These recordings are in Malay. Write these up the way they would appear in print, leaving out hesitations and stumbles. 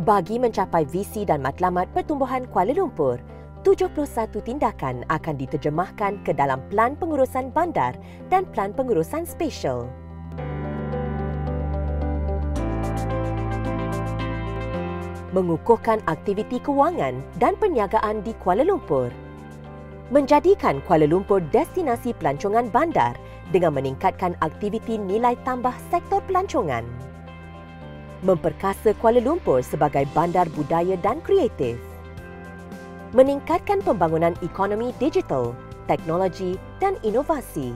Bagi mencapai visi dan matlamat pertumbuhan Kuala Lumpur, 71 tindakan akan diterjemahkan ke dalam Pelan Pengurusan Bandar dan Pelan Pengurusan Spesial. Mengukuhkan aktiviti kewangan dan perniagaan di Kuala Lumpur. Menjadikan Kuala Lumpur destinasi pelancongan bandar dengan meningkatkan aktiviti nilai tambah sektor pelancongan. Memperkasa Kuala Lumpur sebagai bandar budaya dan kreatif. Meningkatkan pembangunan ekonomi digital, teknologi dan inovasi.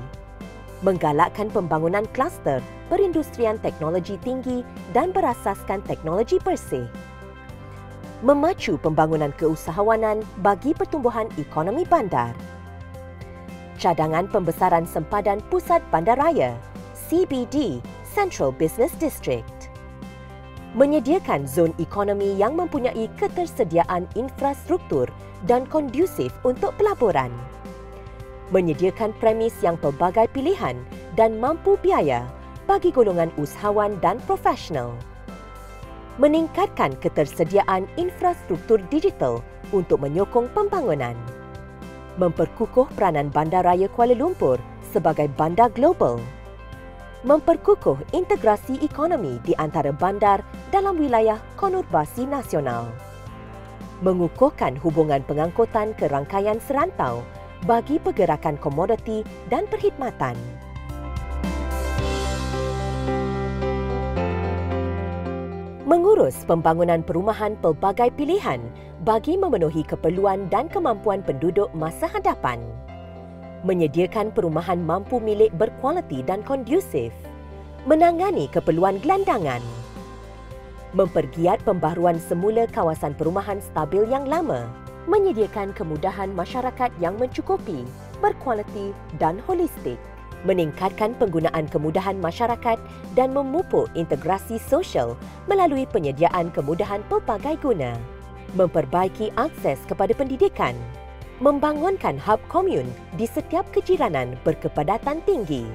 Menggalakkan pembangunan kluster perindustrian teknologi tinggi dan berasaskan teknologi bersih. Memacu pembangunan keusahawanan bagi pertumbuhan ekonomi bandar. Cadangan pembesaran sempadan Pusat Bandaraya, CBD, Central Business District. Menyediakan zon ekonomi yang mempunyai ketersediaan infrastruktur dan kondusif untuk pelaburan. Menyediakan premis yang pelbagai pilihan dan mampu biaya bagi golongan usahawan dan profesional. Meningkatkan ketersediaan infrastruktur digital untuk menyokong pembangunan. Memperkukuh peranan Bandaraya Kuala Lumpur sebagai bandar global. Memperkukuh integrasi ekonomi di antara bandar dalam wilayah konurbasi nasional. Mengukuhkan hubungan pengangkutan ke rangkaian serantau bagi pergerakan komoditi dan perkhidmatan. Mengurus pembangunan perumahan pelbagai pilihan bagi memenuhi keperluan dan kemampuan penduduk masa hadapan. Menyediakan perumahan mampu milik berkualiti dan kondusif. Menangani keperluan gelandangan. Mempergiat pembaharuan semula kawasan perumahan stabil yang lama. Menyediakan kemudahan masyarakat yang mencukupi, berkualiti dan holistik. Meningkatkan penggunaan kemudahan masyarakat dan memupuk integrasi sosial melalui penyediaan kemudahan pelbagai guna. Memperbaiki akses kepada pendidikan. Membangunkan hub komun di setiap kejiranan berkepadatan tinggi.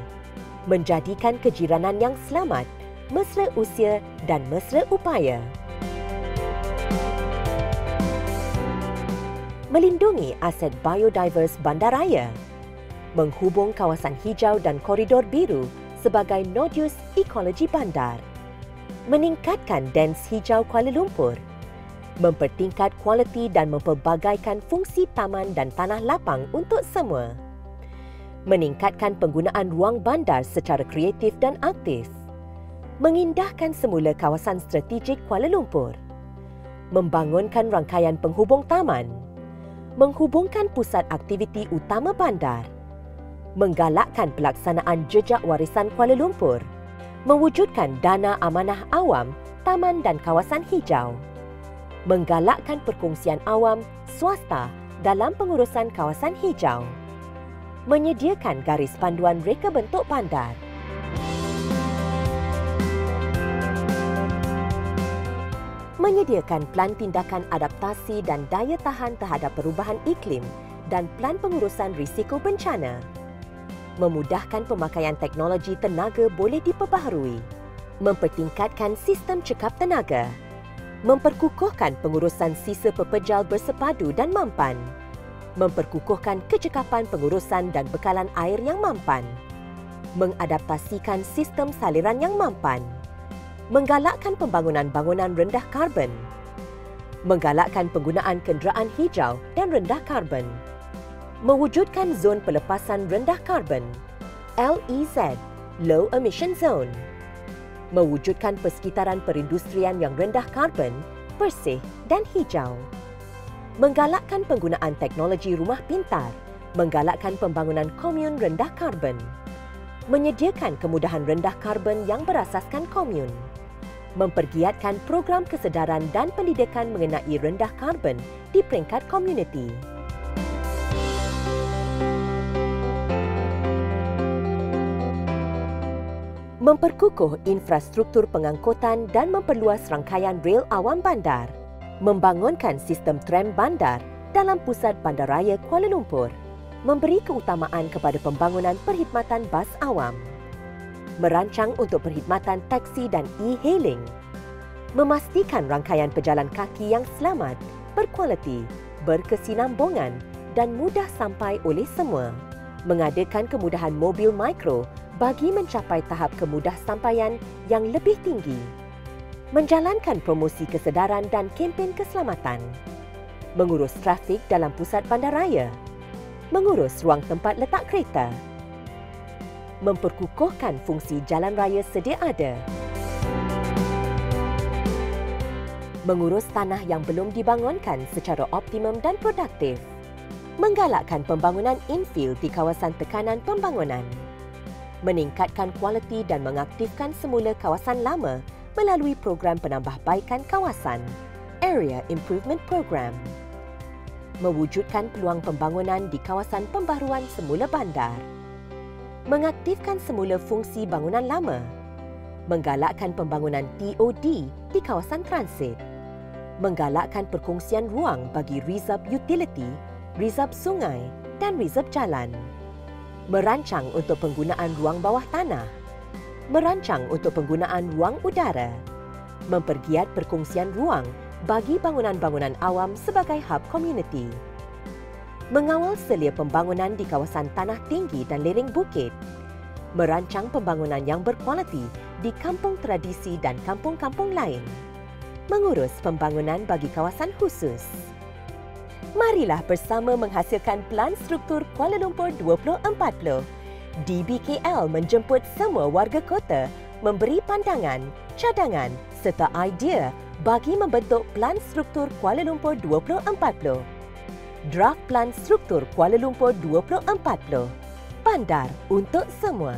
Menjadikan kejiranan yang selamat, mesra usia dan mesra upaya. Melindungi aset biodiverse bandaraya. Menghubung kawasan hijau dan koridor biru sebagai nodus ekologi bandar. Meningkatkan dens hijau Kuala Lumpur. Mempertingkat kualiti dan mempelbagaikan fungsi taman dan tanah lapang untuk semua. Meningkatkan penggunaan ruang bandar secara kreatif dan aktif. Mengindahkan semula kawasan strategik Kuala Lumpur. Membangunkan rangkaian penghubung taman. Menghubungkan pusat aktiviti utama bandar. Menggalakkan pelaksanaan jejak warisan Kuala Lumpur, mewujudkan dana amanah awam, taman dan kawasan hijau, menggalakkan perkongsian awam, swasta dalam pengurusan kawasan hijau, menyediakan garis panduan reka bentuk bandar. Menyediakan pelan tindakan adaptasi dan daya tahan terhadap perubahan iklim dan pelan pengurusan risiko bencana. Memudahkan pemakaian teknologi tenaga boleh diperbaharui. Mempertingkatkan sistem cekap tenaga. Memperkukuhkan pengurusan sisa pepejal bersepadu dan mampan. Memperkukuhkan kecekapan pengurusan dan bekalan air yang mampan. Mengadaptasikan sistem saliran yang mampan. Menggalakkan pembangunan bangunan rendah karbon. Menggalakkan penggunaan kenderaan hijau dan rendah karbon. Mewujudkan zon pelepasan rendah karbon, LEZ, Low Emission Zone. Mewujudkan persekitaran perindustrian yang rendah karbon, bersih dan hijau. Menggalakkan penggunaan teknologi rumah pintar, menggalakkan pembangunan komun rendah karbon. Menyediakan kemudahan rendah karbon yang berasaskan komun. Mempergiatkan program kesedaran dan pendidikan mengenai rendah karbon di peringkat komuniti. Memperkukuh infrastruktur pengangkutan dan memperluas rangkaian rel awam bandar. Membangunkan sistem tram bandar dalam Pusat Bandaraya Kuala Lumpur. Memberi keutamaan kepada pembangunan perkhidmatan bas awam. Merancang untuk perkhidmatan taksi dan e-hailing. Memastikan rangkaian pejalan kaki yang selamat, berkualiti, berkesinambungan dan mudah sampai oleh semua. Mengadakan kemudahan mobil mikro bagi mencapai tahap kemudah sampaian yang lebih tinggi. Menjalankan promosi kesedaran dan kempen keselamatan. Mengurus trafik dalam pusat bandaraya. Mengurus ruang tempat letak kereta. Memperkukuhkan fungsi jalan raya sedia ada. Mengurus tanah yang belum dibangunkan secara optimum dan produktif. Menggalakkan pembangunan infill di kawasan tekanan pembangunan. Meningkatkan kualiti dan mengaktifkan semula kawasan lama melalui program penambahbaikan kawasan, Area Improvement Program. Mewujudkan peluang pembangunan di kawasan pembaharuan semula bandar. Mengaktifkan semula fungsi bangunan lama. Menggalakkan pembangunan TOD di kawasan transit. Menggalakkan perkongsian ruang bagi reserve utility, reserve sungai dan reserve jalan. Merancang untuk penggunaan ruang bawah tanah. Merancang untuk penggunaan ruang udara. Mempergiat perkongsian ruang bagi bangunan-bangunan awam sebagai hub komuniti. Mengawal selia pembangunan di kawasan tanah tinggi dan lereng bukit. Merancang pembangunan yang berkualiti di kampung tradisi dan kampung-kampung lain. Mengurus pembangunan bagi kawasan khusus. Marilah bersama menghasilkan Pelan Struktur Kuala Lumpur 2040. DBKL menjemput semua warga kota memberi pandangan, cadangan serta idea bagi membentuk Pelan Struktur Kuala Lumpur 2040. Draft Pelan Struktur Kuala Lumpur 2040. Bandar untuk semua.